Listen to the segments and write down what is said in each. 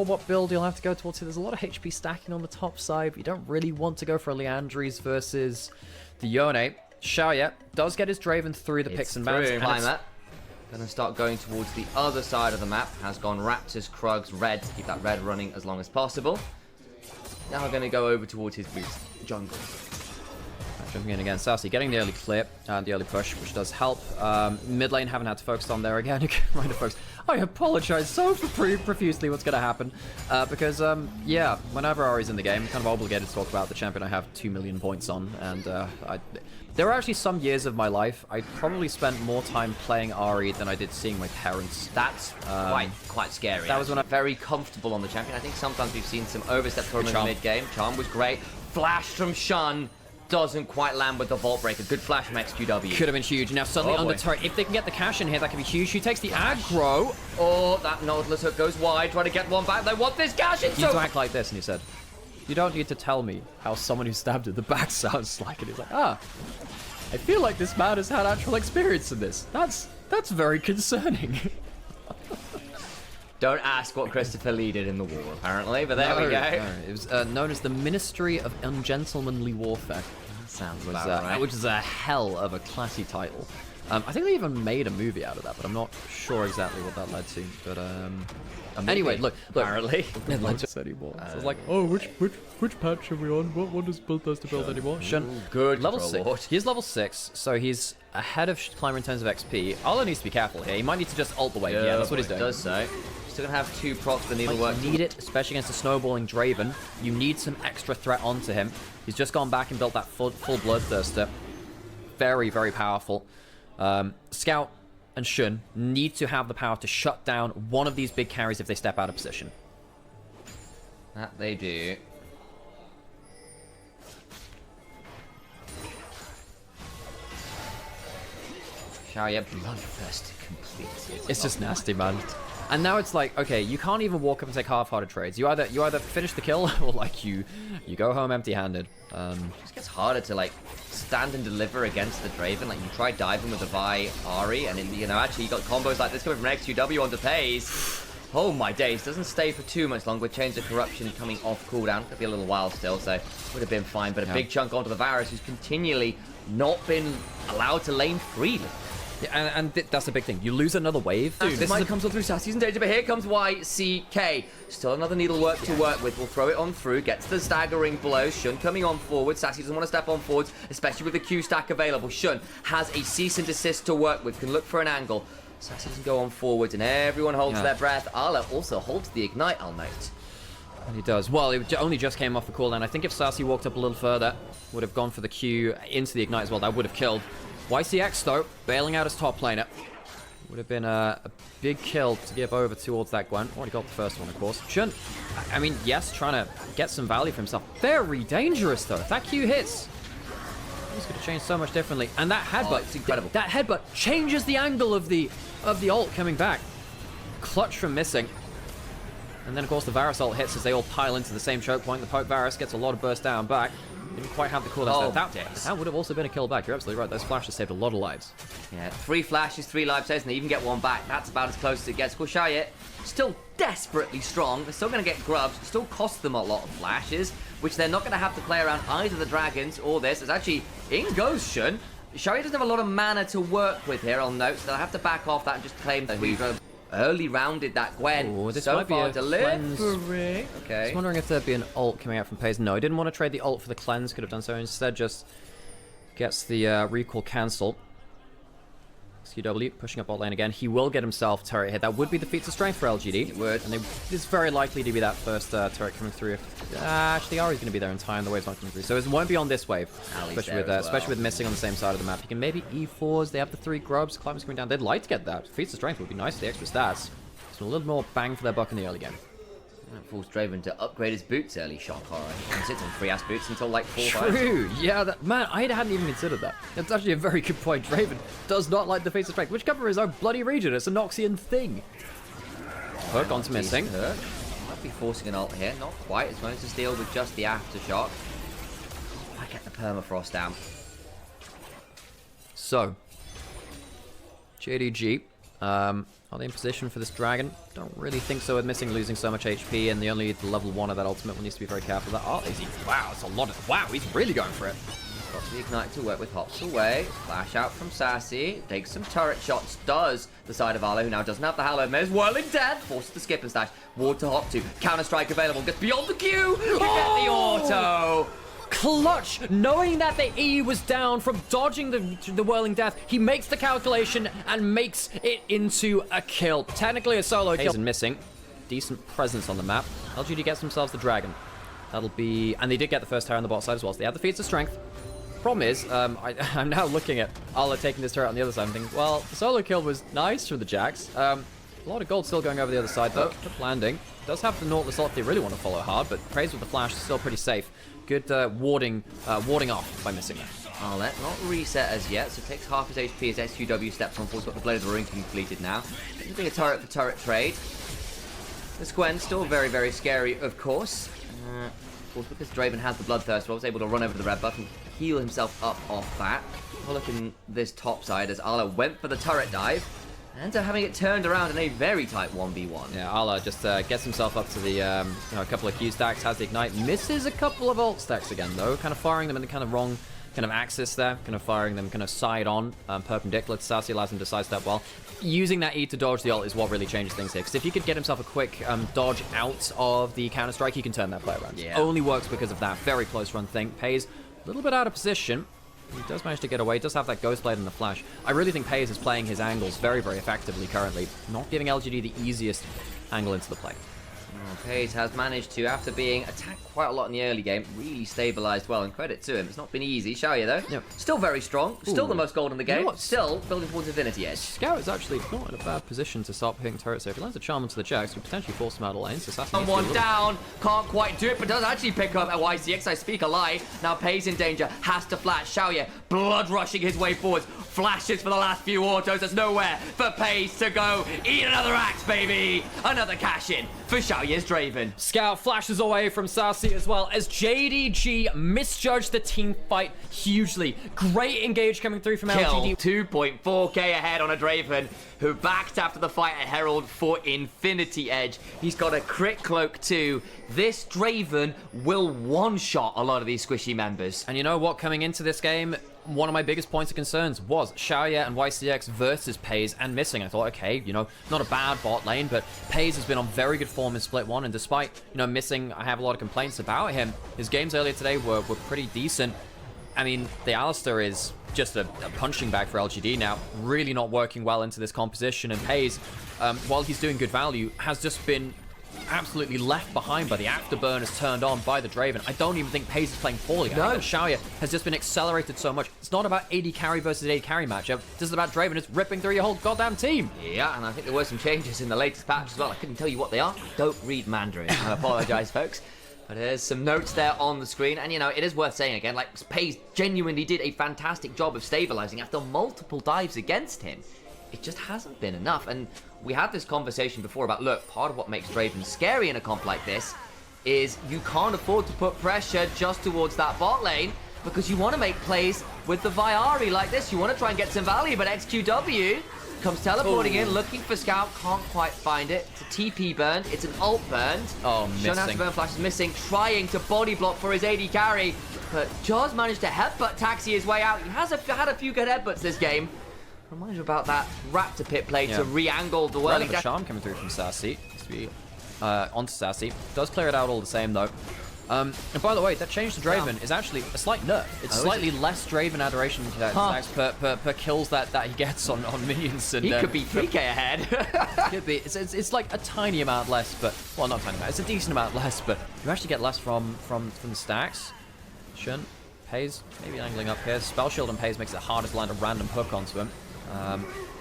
What build you'll have to go towards here. There's a lot of HP stacking on the top side, but you don't really want to go for a Leandries versus the Yone. Xiaoye does get his Draven through the picks and bans. Gonna start going towards the other side of the map. Has gone Raptors, Krugs, red to keep that red running as long as possible. Now we're gonna go over towards his boots jungle. Jumping in again, Sassy getting the early clip and the early push, which does help. Mid lane haven't had to focus on there again. Trying to focus. I apologize so profusely what's going to happen. Because, yeah, whenever Ari's in the game, I'm kind of obligated to talk about the champion I have 2 million points on. And there are actually some years of my life I probably spent more time playing Ari than I did seeing my parents. That's quite scary. That was when I'm very comfortable on the champion. I think sometimes we've seen some overstep from him in mid-game. Charm was great. Flash from Shun. Doesn't quite land with the Vault Breaker. Good flash from XQW. Could have been huge. Now suddenly under turret. If they can get the cash in here, that could be huge. She takes the aggro. Oh, that Nautilus hook goes wide. Trying to get one back. They want this cash. It's you need to act like this, and he said, you don't need to tell me how someone who stabbed at the back sounds like it. He's like, I feel like this man has had actual experience in this. That's very concerning. Don't ask what Christopher Lee did in the war, apparently, but there we go. No. It was known as the Ministry of Ungentlemanly Warfare. That sounds about right. Which is a hell of a classy title. I think they even made a movie out of that, but I'm not sure exactly what that led to. But anyway, look. Apparently, it led to anymore. So it's like, oh, which patch are we on? What does build us to build anymore? Good. Level 6. He's level 6, so he's ahead of Climber in terms of XP. Arlo needs to be careful here. He might need to just ult the wave. Yeah, that's what he's doing. Does so. Still gonna have 2 procs for needlework. You need it, especially against a snowballing Draven. You need some extra threat onto him. He's just gone back and built that full Bloodthirster. Very, very powerful. Scout and Shun need to have the power to shut down one of these big carries if they step out of position. That they do. Xiaoye Bloodthirst completed. It's just nasty, man. And now it's like, okay, you can't even walk up and take half-hearted trades. You either finish the kill or like you go home empty-handed. It just gets harder to like stand and deliver against the Draven. Like you try diving with the Vi Ari, and actually you got combos like this coming from XQW onto Pays. Oh my days, doesn't stay for too much longer. Chains of Corruption coming off cooldown. Could be a little while still, so would have been fine. But a big chunk onto the Varus, who's continually not been allowed to lane freely. Yeah, and that's the big thing. You lose another wave. Dude, this comes on through Sassy's in danger, but here comes YCK. Still another needlework to work with. We'll throw it on through. Gets the staggering blow. Shun coming on forward. Sassy doesn't want to step on forwards, especially with the Q stack available. Shun has a cease and desist to work with. Can look for an angle. Sassy doesn't go on forwards, and everyone holds their breath. Arla also holds the ignite, I'll note. And he does. Well, it only just came off the cooldown. I think if Sassy walked up a little further, would have gone for the Q into the ignite as well. That would have killed. YCX, though, bailing out his top laner. Would have been a big kill to give over towards that Gwen. Already got the first one, of course. Shun, I mean, yes, trying to get some value for himself. Very dangerous, though. If that Q hits, he's going to change so much differently. And that headbutt, it's incredible. That headbutt changes the angle of the ult coming back. Clutch from missing. And then, of course, the Varus ult hits as they all pile into the same choke point. The Poke Varus gets a lot of burst down back. Didn't quite have the cooldown. That would have also been a kill back. You're absolutely right. Those flashes saved a lot of lives. Yeah, 3 flashes, 3 live saves, and they even get 1 back. That's about as close as it gets. Xiaoye still desperately strong. They're still going to get grubs. It still costs them a lot of flashes, which they're not going to have to play around either the dragons or this. It's actually, in goes Shun. Xiaoye doesn't have a lot of mana to work with here on notes. They'll have to back off that and just claim that we early rounded that Gwen. Ooh, this so might be far a delivering. Okay. I was wondering if there'd be an ult coming out from Pays. No, I didn't want to trade the ult for the cleanse. Could have done so. Instead, just gets the recall cancel. XQW pushing up alt lane again. He will get himself turret hit. That would be the feats of strength for LGD. It would. And it's very likely to be that first turret coming through. Actually, Ari's going to be there in time. The wave's not coming through. So it won't be on this wave. Especially with missing on the same side of the map. You can maybe E4s. They have the 3 grubs. Climbers coming down. They'd like to get that. Feats of strength would be nice for the extra stats. So a little more bang for their buck in the early game. That forced Draven to upgrade his boots early. Shock horror. He can sit on 3-ass boots until like 4 times. True. Yeah, man, I hadn't even considered that. That's actually a very good point. Draven does not like the Feats of Strength, which cover his own bloody region. It's a Noxian thing. Hook onto missing. Might be forcing an ult here. Not quite. It's managed to deal with just the aftershock. Might get the permafrost down. So, JDG Are they in position for this dragon? Don't really think so with missing, losing so much HP, and the only level 1 of that ultimate one needs to be very careful of that. Oh, is he? Wow, it's a lot of... Wow, he's really going for it. Got the ignite to work with, hops away. Flash out from Sassy. Takes some turret shots. Does the side of Arlo, who now doesn't have the Hallowed Maze. Whirling Death. Forces the skip and stash. Ward to hop to. Counter strike available. Gets beyond the queue. You get the auto. Clutch! Knowing that the E was down from dodging the Whirling Death, he makes the calculation and makes it into a kill. Technically a solo kill. And missing. Decent presence on the map. LGD gets themselves the dragon. That'll be... And they did get the first tower on the bot side as well, so they have the feats of strength. Problem is, I'm now looking at Ala taking this turret on the other side and thinking, well, the solo kill was nice for the Jax. A lot of gold still going over the other side, though. Good landing. Does have the Nautilus ult if they really want to follow hard, but Praise with the flash is still pretty safe. Good warding off by missing that. Arlet not reset as yet, so takes half his HP as SQW steps on. He's got the Blade of the Ring completed now. Using a turret for turret trade. This Gwen still very, very scary, of course. Of course, because Draven has the Bloodthirst, was able to run over the red buff and heal himself up off that. We'll look in this top side as Arla went for the turret dive. And having it turned around in a very tight 1v1. Yeah, Arla just gets himself up to the a couple of Q stacks, has the ignite, misses a couple of ult stacks again though, kind of firing them in the kind of wrong kind of axis there, kind of firing them kind of side on, perpendicular to Sassy, allows him to sidestep well. Using that E to dodge the ult is what really changes things here, because if he could get himself a quick dodge out of the counter strike, he can turn that play around. Yeah. Only works because of that very close run thing. Pays a little bit out of position. He does manage to get away, does have that Ghost Blade and the flash. I really think Pays is playing his angles very, very effectively currently, not giving LGD the easiest angle into the play. Pays has managed to, after being attacked quite a lot in the early game, really stabilized well, and credit to him. It's not been easy, shall you, though? Yep. Still very strong, still the most gold in the game, You know what? still building towards Infinity Edge. Scout is actually not in a bad position to start hitting turrets here. If he lands a charm onto the Jax, could potentially force him out of lane, so Assassin Someone down, can't quite do it, but does actually pick up at YCX. I speak a lie. Now Pays in danger, has to flash. Xiaoye blood rushing his way forwards, flashes for the last few autos. There's nowhere for Pays to go. Eat another axe, baby. Another cash in for Xiaoye's Draven. Scout flashes away from Sassy as well as JDG misjudged the team fight hugely. Great engage coming through from LGD. 2.4k ahead on a Draven who backed after the fight at Herald for Infinity Edge. He's got a crit cloak too. This Draven will one-shot a lot of these squishy members. And you know what? Coming into this game, one of my biggest points of concerns was Xiaoye and YCX versus Pays and missing. I thought, okay, you know, not a bad bot lane, but Pays has been on very good form in Split 1, and despite, you know, missing, I have a lot of complaints about him. His games earlier today were pretty decent. I mean, the Alistar is just a punching bag for LGD now, really not working well into this composition, and Pays, while he's doing good value, has just been absolutely left behind by the afterburners turned on by the Draven. I don't even think Pays is playing poorly. No. I think that Xiaoye has just been accelerated so much. It's not about AD carry versus AD carry matchup. This is about Draven. It's ripping through your whole goddamn team. Yeah, and I think there were some changes in the latest patch as well. I couldn't tell you what they are. Don't read Mandarin. I apologize, folks. But there's some notes there on the screen, and you know, it is worth saying again, like, Pays genuinely did a fantastic job of stabilizing after multiple dives against him. It just hasn't been enough, and we had this conversation before about, look, part of what makes Draven scary in a comp like this is you can't afford to put pressure just towards that bot lane, because you want to make plays with the Viari like this. You want to try and get some value, but XQW comes teleporting in, looking for Scout, can't quite find it. It's a TP burned, it's an ult burned. Oh, missing. Showdown burn flash is missing, trying to body block for his AD carry, but Jaws managed to headbutt Taxi his way out. He has had a few good headbutts this game. Reminds you about that Raptor pit play to re-angle the Rather whirling the charm coming through from Sassy. Onto Sassy. Does clear it out all the same, though. And by the way, that change to Draven is actually a slight nerf. It's slightly less Draven adoration per kills that he gets on minions. And, he could be 3k ahead. could be. It's like a tiny amount less, but well, not a tiny amount. It's a decent amount less, but you actually get less from the stacks. Shouldn't. Pays maybe angling up here. Spell Shield and Pays makes it harder to land a random hook onto him.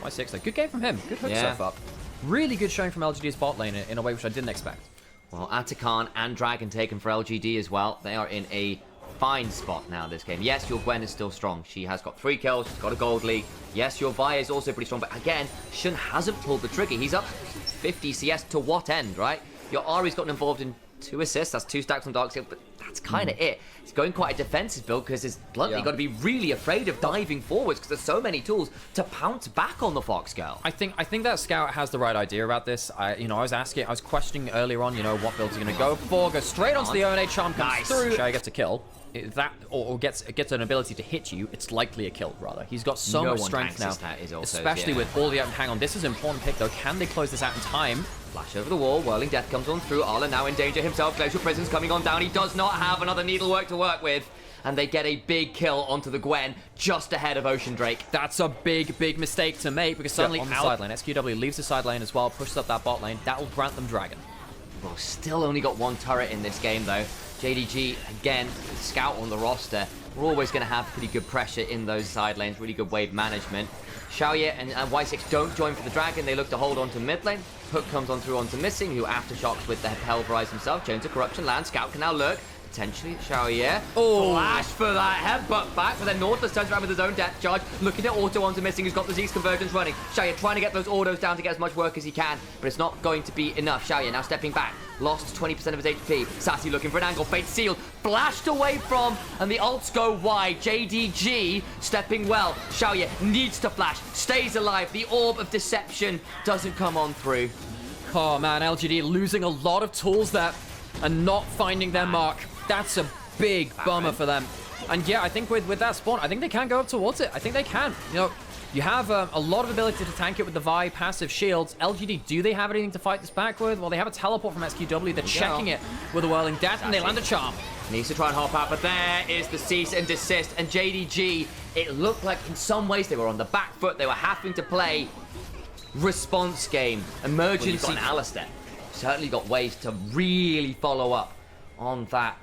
Y6, though. Good game from him. Good hook stuff up. Really good showing from LGD's bot lane in a way which I didn't expect. Well, Atakan and Dragon taken for LGD as well. They are in a fine spot now this game. Yes, your Gwen is still strong. She has got 3 kills. She's got a gold league. Yes, your Vi is also pretty strong. But again, Shun hasn't pulled the trigger. He's up 50 CS to what end, right? Your Ari's gotten involved in 2 assists. That's 2 stacks on Darkseid. But that's kind of it. It's going quite a defensive build because it's bluntly got to be really afraid of diving forwards because there's so many tools to pounce back on the Fox girl. I think that Scout has the right idea about this. I was questioning earlier on, what builds are going to go for. Go straight onto the ONA charm, comes through. Shao gets a kill. That or gets an ability to hit you, it's likely a kill, rather. He's got so much strength now, especially with all the... Hang on, this is an important pick, though. Can they close this out in time? Flash over the wall, Whirling Death comes on through. Arla now in danger himself. Glacial Prison's coming on down. He does not have another needlework to work with. And they get a big kill onto the Gwen just ahead of Ocean Drake. That's a big mistake to make because suddenly on the side lane, SQW leaves the side lane as well, pushes up that bot lane. That will grant them Dragon. Well, still only got one turret in this game, though. JDG, again, Scout on the roster. We're always going to have pretty good pressure in those side lanes, really good wave management. Xiaoye and Y6 don't join for the Dragon. They look to hold on to mid lane. Hook comes on through onto Missing, who aftershocks with the Hellrise himself. Chains of Corruption land. Scout can now lurk. Potentially Xiaoye. Oh, flash for that headbutt back, but then Nautilus turns around with his own death charge, looking at auto onto Missing, who's got the Z's convergence running. Xiaoye trying to get those autos down to get as much work as he can, but it's not going to be enough. Xiaoye now stepping back, lost 20% of his HP. Sassy looking for an angle, Fate sealed, flashed away from, and the ults go wide. JDG stepping well. Xiaoye needs to flash, stays alive. The Orb of Deception doesn't come on through. Oh man, LGD losing a lot of tools there and not finding their mark. That's a big bummer for them. And yeah, I think with that spawn, I think they can go up towards it. I think they can. You have a lot of ability to tank it with the Vi passive shields. LGD, do they have anything to fight this back with? Well, they have a teleport from SQW. They're checking it with a Whirling Death, and they land a charm. Needs to try and hop out, but there is the cease and desist. And JDG, it looked like in some ways they were on the back foot. They were having to play response game, emergency. Well, you've got an Alistair. Certainly got ways to really follow up on that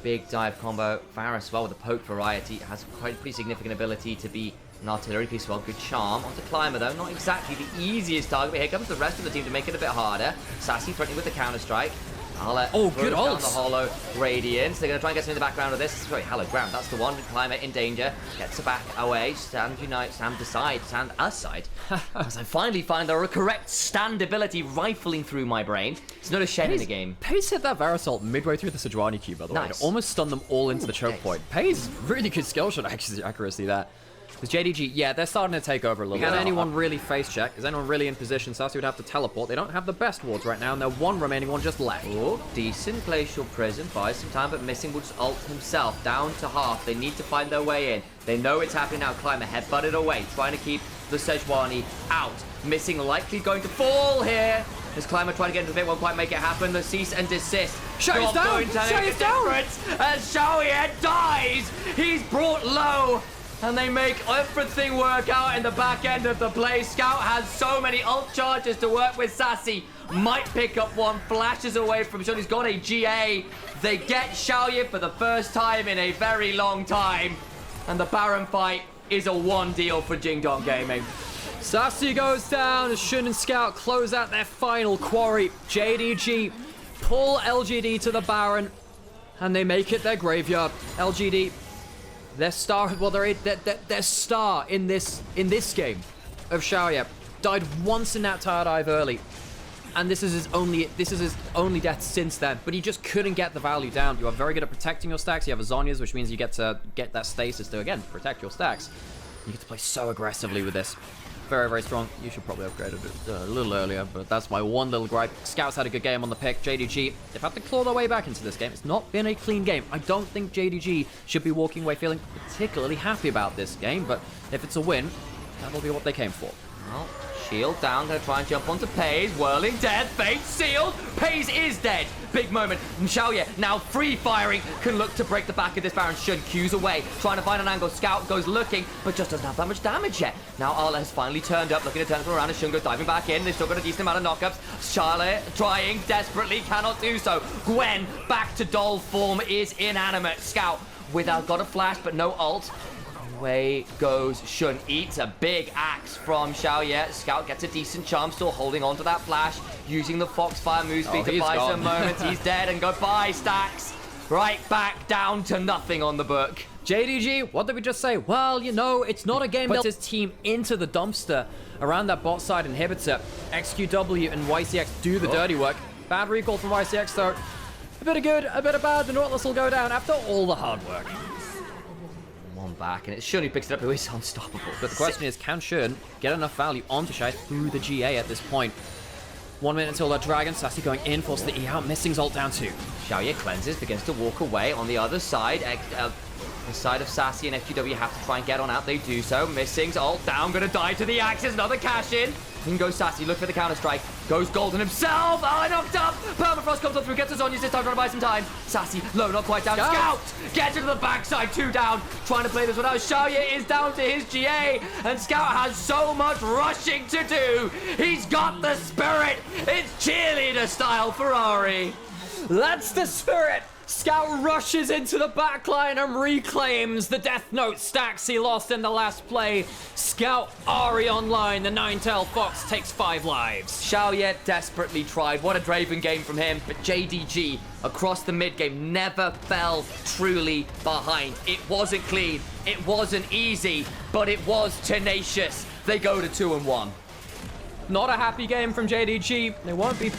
big dive combo. Varus, well, with the poke variety, has quite a pretty significant ability to be an artillery piece as well. Good charm. Onto Climber, though. Not exactly the easiest target, but here comes the rest of the team to make it a bit harder. Sassy threatening with the counter-strike. Good down ults. the hollow radiance. They're going to try and get something in the background of this. Sorry, hallowed ground. That's the one. Climber in danger. Gets it back away. Stand unite. Stand aside. Stand aside. As I finally find the correct stand ability rifling through my brain. It's not a shed in the game. Paze hit that Varus ult midway through the Sejuani Q, by the way. It almost stunned them all into the choke point. Paze, really good skill shot accuracy there. Because JDG, yeah, they're starting to take over a little bit. Can anyone really face check? Is anyone really in position? Sassy would have to teleport. They don't have the best wards right now, and they're one remaining one just left. Oh, decent Glacial Prison. Buys some time, but Missing will just ult himself down to half. They need to find their way in. They know it's happening now. Climber headbutted away, trying to keep the Sejuani out. Missing likely going to fall here. As Climber trying to get into the bit, won't quite make it happen. The cease and desist. Xiaoye's down! Xiaoye's down! As Xiaoye dies! He's brought low! And they make everything work out in the back end of the play. Scout has so many ult charges to work with. Sassy might pick up one, flashes away from Shun. He's got a GA. They get Xiaoye for the first time in a very long time. And the Baron fight is a one deal for Jingdong Gaming. Sassy goes down as Shun and Scout close out their final quarry. JDG pull LGD to the Baron, and they make it their graveyard. LGD, their star, well, their star in this game of Xiaoye died once in that tower dive early, and this is his only death since then. But he just couldn't get the value down. You are very good at protecting your stacks. You have a Zhonya's, which means you get to get that stasis to again protect your stacks. You get to play so aggressively with this. Very, very strong. You should probably upgrade it a little earlier, but that's my one little gripe. Scouts had a good game on the pick. JDG, they've had to claw their way back into this game. It's not been a clean game. I don't think JDG should be walking away feeling particularly happy about this game, but if it's a win, that'll be what they came for. Well, shield down, gonna try and jump onto Paze. Whirling Death, Fate sealed. Paze is dead. Big moment. Xiaoye now free firing, can look to break the back of this Baron. Shun cues away, trying to find an angle. Scout goes looking, but just doesn't have that much damage yet. Now Arla has finally turned up, looking to turn it around, and Shun goes diving back in. They've still got a decent amount of knockups. Charlotte trying desperately, cannot do so. Gwen back to doll form, is inanimate. Scout without got a flash, but no ult. Away goes Shun, eats a big axe from Xiaoye. Scout gets a decent charm, still holding on to that flash, using the Foxfire move speed to buy some moments. He's dead, and goodbye, stacks. Right back down to nothing on the book. JDG, what did we just say? Well, you know, it's not a game that puts his team into the dumpster around that bot side inhibitor. XQW and YCX do the dirty work. Bad recall from YCX, though. A bit of good, a bit of bad. The Nautilus will go down after all the hard work. One back, and it's Shun who picks it up, who is unstoppable. But the question is, can Shun get enough value onto Shai through the GA at this point? 1 minute until that Dragon. Sassy going in, forces the E out. Missing's ult down 2. Xiaoye cleanses, begins to walk away on the other side. The side of Sassy and FGW have to try and get on out. They do so. Missing's ult down, gonna die to the Axis. Another cash in. In goes Sassy, look for the counter strike. Goes Golden himself. Oh, knocked up. Permafrost comes up through, gets his Zhonya's this time, trying to buy some time. Sassy, low, not quite down. Scout! Gets into the backside, 2 down. Trying to play this one out. Xiaoye is down to his GA, and Scout has so much rushing to do. He's got the spirit. It's cheerleader style Ferrari. That's the spirit! Scout rushes into the backline and reclaims the Death Note stacks he lost in the last play. Scout Ari online. The Ninetale Fox takes 5 lives. Xiaoye desperately tried. What a Draven game from him. But JDG across the mid game never fell truly behind. It wasn't clean. It wasn't easy, but it was tenacious. They go to 2-1. Not a happy game from JDG. They won't be